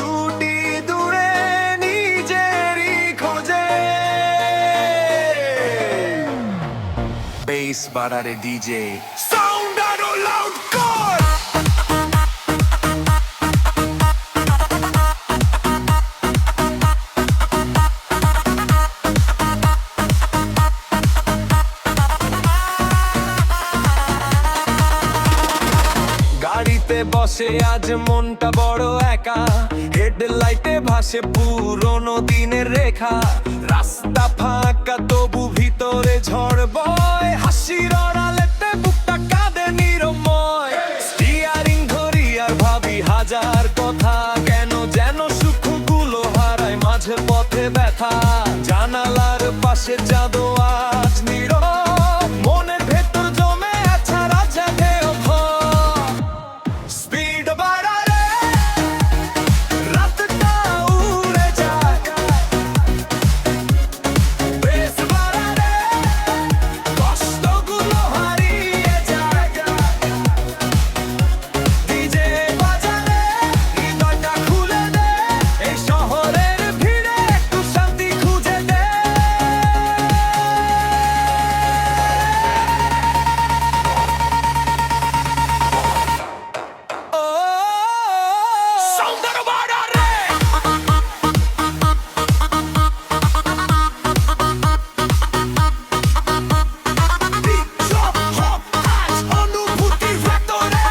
ছুটি দূরে নিজেরই খোঁজে। বেস বাড়ারে ডিজে, সাউন্ড আরো লাউড কর। গাড়িতে বসে আজ মনটা বড় একা, হেডলাইটে ভাসে পুরনো দিনের রেখা। রাস্তা ফাঁকা তবু ভিতরে ঝড় বয়, হাসির আড়ালেতে বুকটা কাঁদে নিরময়। স্টিয়ারিং ধরি আর ভাবি হাজার কথা, কেন যেন সুখগুলো হারায় মাঝে পথে ব্যথা। জানালার পাশে জাদু আজ নীরব, মনের ভেতর জমে আছে রাজা ঢেউ ভয়। স্পিড বাড়ারে রাতটা উড়ে যায়, বেস বাড়ারে কষ্টগুলো হারিয়ে যায়। ডিজে বাজারে হৃদয়টা খুলে দে, এই শহরের ভিড়ে একটু শান্তি খুঁজে দে। ও সৌন্দর বাড়ারে বিচপ হপ আজ অনুভূতির ভেতরে।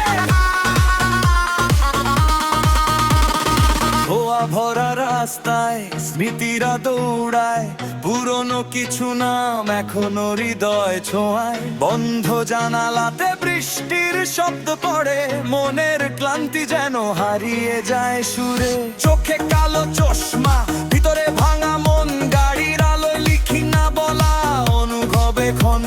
ধোয়া ভরা রাস্তায় স্মৃতিরা দৌড়ায়, পুরনো কিছু নাম এখনো হৃদয় ছোঁয়ায়। বন্ধ জানালাতে বৃষ্টির শব্দ পড়ে, মনের ক্লান্তি যেন হারিয়ে যায় সুরে। চোখে কালো চশমা, ভিতরে ভাঙা মন, গাড়ির আলোয় লিখি না বলা অনুভবে ক্ষণ।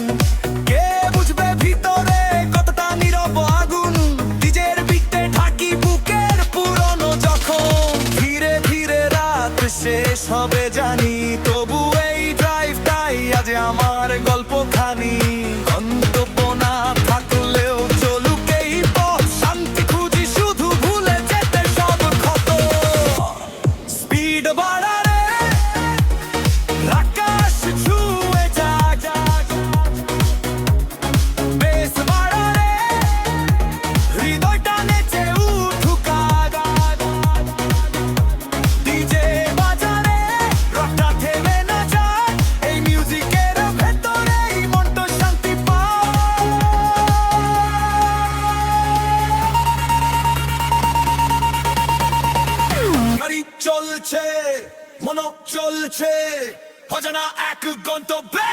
কে বুঝবে ভিতরে কতটা নীরব আগুন, নিজের বিটে ঢাকি বুকের পুরনো যখন। ধীরে ধীরে রাত শেষ হবে জানি, তবু এই ড্রাইভটাই আজ আমার গল্পখানি। গন্তব্য না থাকলেও চলুক এই পথ, শান্তি খুঁজি শুধু ভুলে যেতে সব ক্ষত। স্পিড বাড়ারে আকাশ ছুঁয়ে যায়, বেস বাড়ারে হৃদয়টা নেচে উঠুক আজ। ডিজে বাজারে রকটা থেমে না যায়, এই মিউজিকের ভেতরেই মনটা শান্তি পায়। গাড়ি চলছে, মনক চলছে, অজানা এক গন্তব্যে।